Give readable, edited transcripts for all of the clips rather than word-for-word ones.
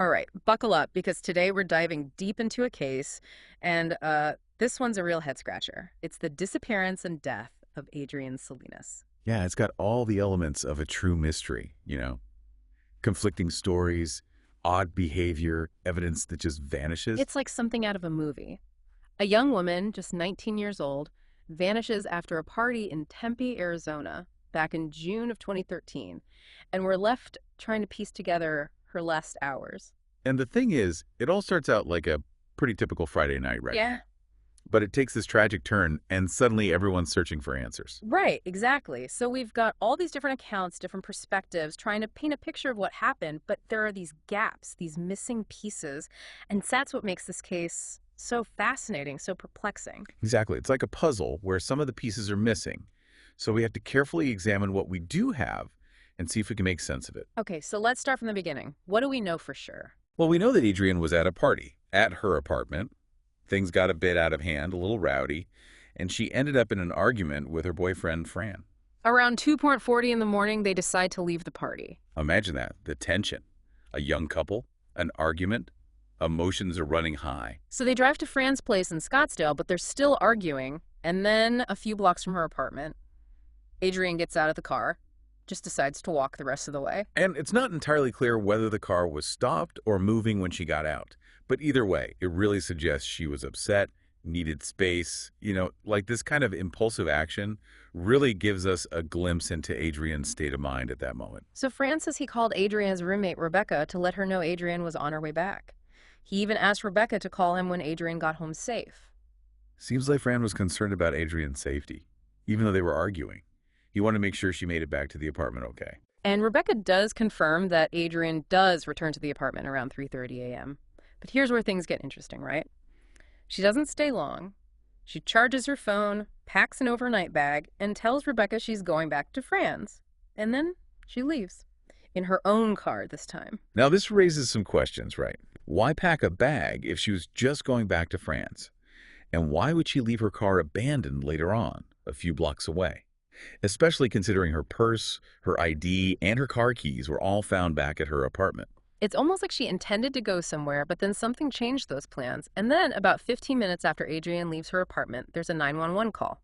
All right, buckle up because today we're diving deep into a case, and this one's a real head scratcher. It's the disappearance and death of Adrienne Selenus. Yeah, it's got all the elements of a true mystery, conflicting stories, odd behavior, evidence that just vanishes. It's like something out of a movie. A young woman, just 19 years old, vanishes after a party in Tempe, Arizona, back in June of 2013, and we're left trying to piece together her last hours. And the thing is, it all starts out like a pretty typical Friday night, right? Yeah. But it takes this tragic turn, and suddenly everyone's searching for answers. Right, exactly. So we've got all these different accounts, different perspectives, trying to paint a picture of what happened, but there are these gaps, these missing pieces, and that's what makes this case so fascinating, so perplexing. Exactly. It's like a puzzle where some of the pieces are missing. So we have to carefully examine what we do have and see if we can make sense of it. Okay, so let's start from the beginning. What do we know for sure? Well, we know that Adrienne was at a party at her apartment. Things got a bit out of hand, a little rowdy, and she ended up in an argument with her boyfriend, Fran. Around 2:40 in the morning, they decide to leave the party. Imagine that, the tension. A young couple, an argument, emotions are running high. So they drive to Fran's place in Scottsdale, but they're still arguing. And then a few blocks from her apartment, Adrienne gets out of the car, just decides to walk the rest of the way. And it's not entirely clear whether the car was stopped or moving when she got out. But either way, it really suggests she was upset, needed space. Like this kind of impulsive action really gives us a glimpse into Adrienne's state of mind at that moment. So Fran says he called Adrienne's roommate, Rebecca, to let her know Adrienne was on her way back. He even asked Rebecca to call him when Adrienne got home safe. Seems like Fran was concerned about Adrienne's safety, even though they were arguing. He wanted to make sure she made it back to the apartment okay. And Rebecca does confirm that Adrienne does return to the apartment around 3:30 a.m. But here's where things get interesting, right? She doesn't stay long. She charges her phone, packs an overnight bag, and tells Rebecca she's going back to Fran's. And then she leaves. In her own car this time. Now, this raises some questions, right? Why pack a bag if she was just going back to France? And why would she leave her car abandoned later on, a few blocks away? Especially considering her purse, her ID, and her car keys were all found back at her apartment. It's almost like she intended to go somewhere, but then something changed those plans. And then, about 15 minutes after Adrienne leaves her apartment, there's a 911 call.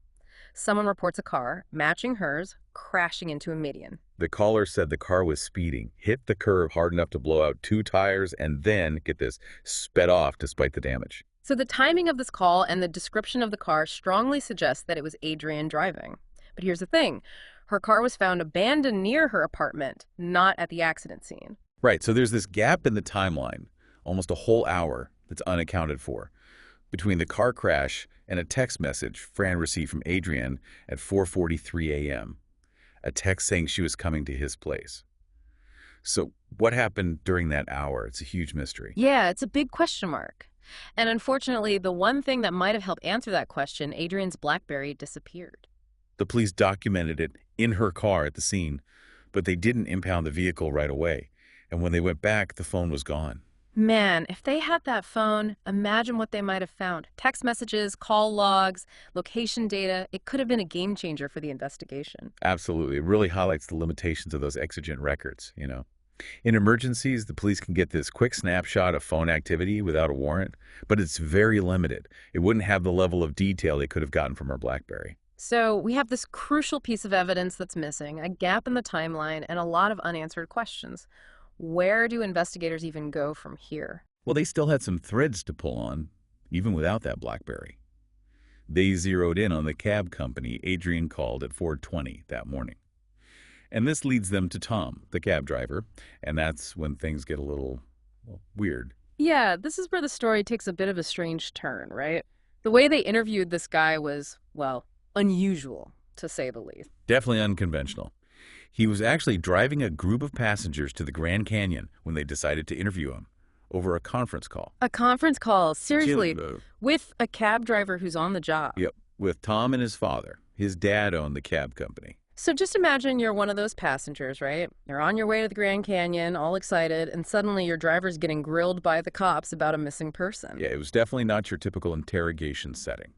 Someone reports a car, matching hers, crashing into a median. The caller said the car was speeding, hit the curb hard enough to blow out 2 tires, and then, get this, sped off despite the damage. So the timing of this call and the description of the car strongly suggests that it was Adrienne driving. But here's the thing. Her car was found abandoned near her apartment, not at the accident scene. Right, so there's this gap in the timeline, almost a whole hour, that's unaccounted for, between the car crash and a text message Fran received from Adrienne at 4:43 a.m., a text saying she was coming to his place. So what happened during that hour? It's a huge mystery. Yeah, it's a big question mark. And unfortunately, the one thing that might have helped answer that question, Adrienne's BlackBerry, disappeared. The police documented it in her car at the scene, but they didn't impound the vehicle right away. And when they went back, the phone was gone. Man, if they had that phone, imagine what they might have found. Text messages, call logs, location data. It could have been a game changer for the investigation. Absolutely. It really highlights the limitations of those exigent records, In emergencies, the police can get this quick snapshot of phone activity without a warrant, but it's very limited. It wouldn't have the level of detail they could have gotten from her BlackBerry. So we have this crucial piece of evidence that's missing, a gap in the timeline, and a lot of unanswered questions. Where do investigators even go from here? Well, they still had some threads to pull on, even without that BlackBerry. They zeroed in on the cab company Adrienne called at 4:20 that morning. And this leads them to Tom, the cab driver, and that's when things get a little weird. Yeah, this is where the story takes a bit of a strange turn, right? The way they interviewed this guy was, well, unusual, to say the least. Definitely unconventional. He was actually driving a group of passengers to the Grand Canyon when they decided to interview him over a conference call. A conference call, seriously, Jim, with a cab driver who's on the job. Yep, with Tom and his father. His dad owned the cab company. So just imagine you're one of those passengers, right? You're on your way to the Grand Canyon, all excited, and suddenly your driver's getting grilled by the cops about a missing person. Yeah, it was definitely not your typical interrogation setting.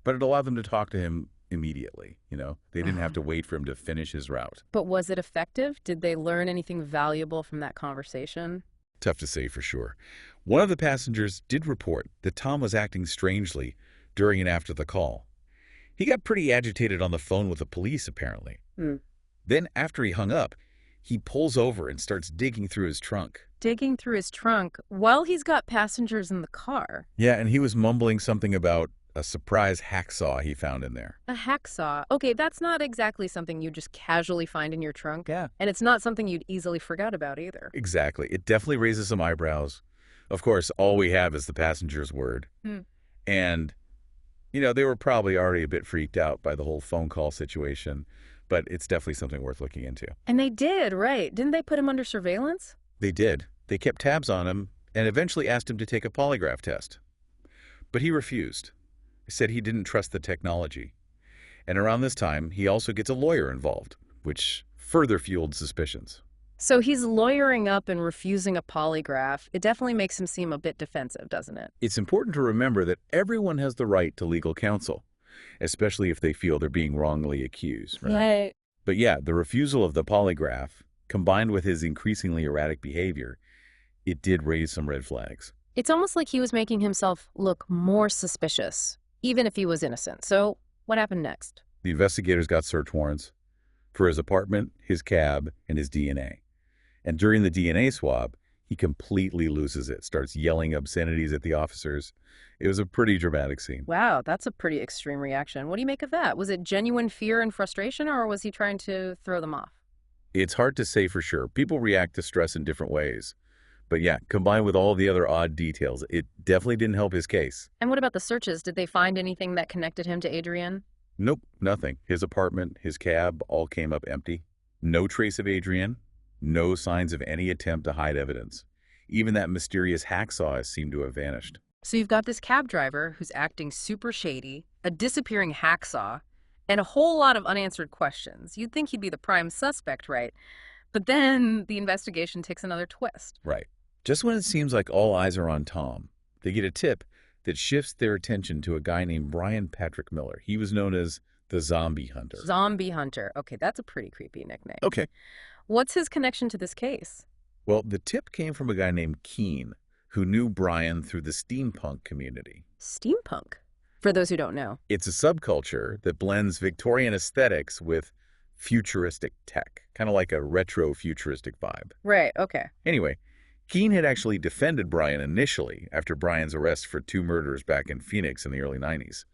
But it allowed them to talk to him immediately, They didn't have to wait for him to finish his route. But was it effective? Did they learn anything valuable from that conversation? Tough to say for sure. One of the passengers did report that Tom was acting strangely during and after the call. He got pretty agitated on the phone with the police, apparently. Hmm. Then, after he hung up, he pulls over and starts digging through his trunk. Digging through his trunk while he's got passengers in the car. Yeah, and he was mumbling something about a surprise hacksaw he found in there. A hacksaw. Okay, that's not exactly something you just casually find in your trunk. Yeah. And it's not something you'd easily forget about either. Exactly. It definitely raises some eyebrows. Of course, all we have is the passenger's word. Hmm. And, they were probably already a bit freaked out by the whole phone call situation, but it's definitely something worth looking into. And they did, right? Didn't they put him under surveillance? They did. They kept tabs on him and eventually asked him to take a polygraph test. But he refused. He said he didn't trust the technology. And around this time, he also gets a lawyer involved, which further fueled suspicions. So he's lawyering up and refusing a polygraph. It definitely makes him seem a bit defensive, doesn't it? It's important to remember that everyone has the right to legal counsel, especially if they feel they're being wrongly accused. Right? Right. But yeah, the refusal of the polygraph, combined with his increasingly erratic behavior, it did raise some red flags. It's almost like he was making himself look more suspicious, even if he was innocent. So what happened next? The investigators got search warrants for his apartment, his cab, and his DNA. And during the DNA swab, he completely loses it, starts yelling obscenities at the officers. It was a pretty dramatic scene. Wow, that's a pretty extreme reaction. What do you make of that? Was it genuine fear and frustration, or was he trying to throw them off? It's hard to say for sure. People react to stress in different ways. But yeah, combined with all the other odd details, it definitely didn't help his case. And what about the searches? Did they find anything that connected him to Adrienne? Nope, nothing. His apartment, his cab, all came up empty. No trace of Adrienne. No signs of any attempt to hide evidence. Even that mysterious hacksaw seemed to have vanished. So you've got this cab driver who's acting super shady, a disappearing hacksaw, and a whole lot of unanswered questions. You'd think he'd be the prime suspect, right? But then the investigation takes another twist. Right. Just when it seems like all eyes are on Tom, they get a tip that shifts their attention to a guy named Brian Patrick Miller. He was known as the Zombie Hunter. Zombie Hunter. Okay, that's a pretty creepy nickname. Okay. What's his connection to this case? Well, the tip came from a guy named Keen, who knew Brian through the steampunk community. Steampunk? For those who don't know. It's a subculture that blends Victorian aesthetics with futuristic tech, kind of like a retro-futuristic vibe. Right, okay. Anyway, Keen had actually defended Brian initially after Brian's arrest for 2 murders back in Phoenix in the early 90s.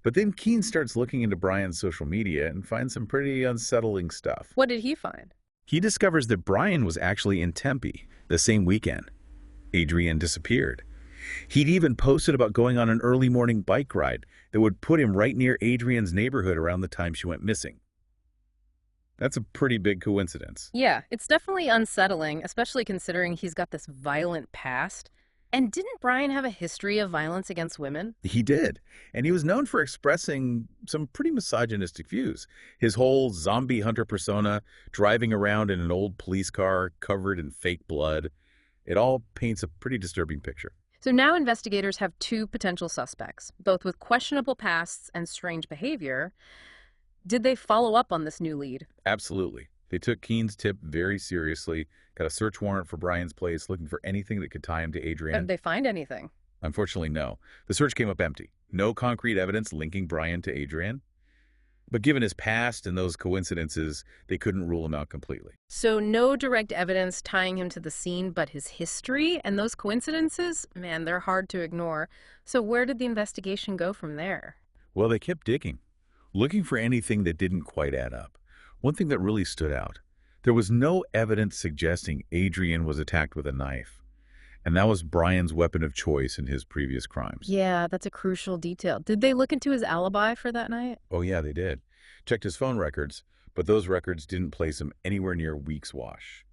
But then Keen starts looking into Brian's social media and finds some pretty unsettling stuff. What did he find? He discovers that Brian was actually in Tempe the same weekend. Adrienne disappeared. He'd even posted about going on an early morning bike ride that would put him right near Adrienne's neighborhood around the time she went missing. That's a pretty big coincidence. Yeah, it's definitely unsettling, especially considering he's got this violent past. And didn't Brian have a history of violence against women? He did, and he was known for expressing some pretty misogynistic views. His whole zombie hunter persona, driving around in an old police car covered in fake blood, it all paints a pretty disturbing picture. So now investigators have 2 potential suspects, both with questionable pasts and strange behavior. Did they follow up on this new lead? Absolutely. They took Keen's tip very seriously, got a search warrant for Brian's place, looking for anything that could tie him to Adrienne. Did they find anything? Unfortunately, no. The search came up empty. No concrete evidence linking Brian to Adrienne. But given his past and those coincidences, they couldn't rule him out completely. So no direct evidence tying him to the scene, but his history and those coincidences? Man, they're hard to ignore. So where did the investigation go from there? Well, they kept digging, looking for anything that didn't quite add up. One thing that really stood out, there was no evidence suggesting Adrienne was attacked with a knife. And that was Brian's weapon of choice in his previous crimes. Yeah, that's a crucial detail. Did they look into his alibi for that night? Oh, yeah, they did. Checked his phone records, but those records didn't place him anywhere near Weeks Wash,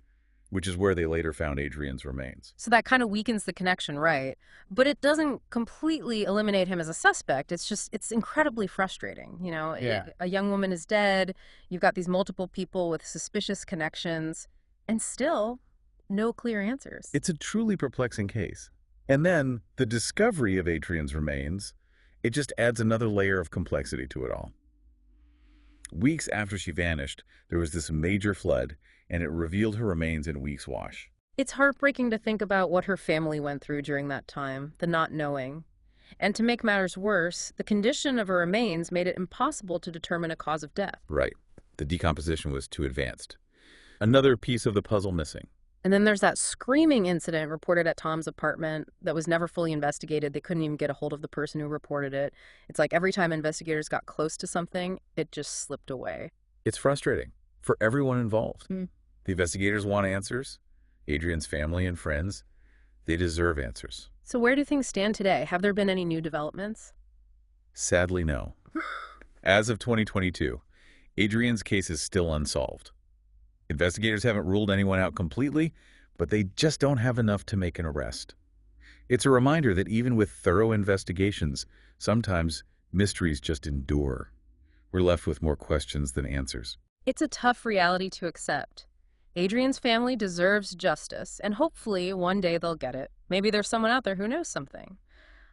which is where they later found Adrienne's remains. So that kind of weakens the connection, right? But it doesn't completely eliminate him as a suspect. It's incredibly frustrating. A young woman is dead. You've got these multiple people with suspicious connections, and still no clear answers. It's a truly perplexing case. And then the discovery of Adrienne's remains, it just adds another layer of complexity to it all. Weeks after she vanished, there was this major flood, and it revealed her remains in Weeks Wash. It's heartbreaking to think about what her family went through during that time, the not knowing. And to make matters worse, the condition of her remains made it impossible to determine a cause of death. Right. The decomposition was too advanced. Another piece of the puzzle missing. And then there's that screaming incident reported at Tom's apartment that was never fully investigated. They couldn't even get a hold of the person who reported it. It's like every time investigators got close to something, it just slipped away. It's frustrating for everyone involved. Hmm. The investigators want answers. Adrienne's family and friends, they deserve answers. So where do things stand today? Have there been any new developments? Sadly, no. As of 2022, Adrienne's case is still unsolved. Investigators haven't ruled anyone out completely, but they just don't have enough to make an arrest. It's a reminder that even with thorough investigations, sometimes mysteries just endure. We're left with more questions than answers. It's a tough reality to accept. Adrienne's family deserves justice, and hopefully one day they'll get it. Maybe there's someone out there who knows something.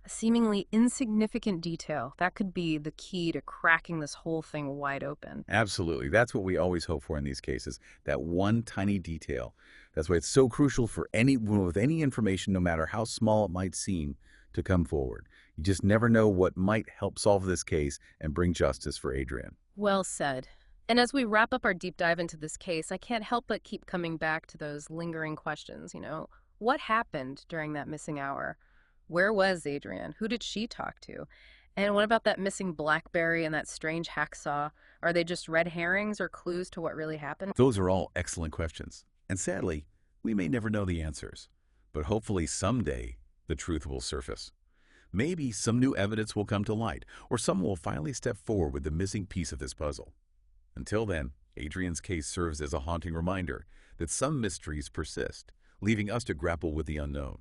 A seemingly insignificant detail, that could be the key to cracking this whole thing wide open. Absolutely. That's what we always hope for in these cases, that one tiny detail. That's why it's so crucial for anyone with any information, no matter how small it might seem, to come forward. You just never know what might help solve this case and bring justice for Adrienne. Well said. And as we wrap up our deep dive into this case, I can't help but keep coming back to those lingering questions, What happened during that missing hour? Where was Adrienne? Who did she talk to? And what about that missing BlackBerry and that strange hacksaw? Are they just red herrings or clues to what really happened? Those are all excellent questions. And sadly, we may never know the answers. But hopefully someday, the truth will surface. Maybe some new evidence will come to light, or someone will finally step forward with the missing piece of this puzzle. Until then, Adrienne's case serves as a haunting reminder that some mysteries persist, leaving us to grapple with the unknown.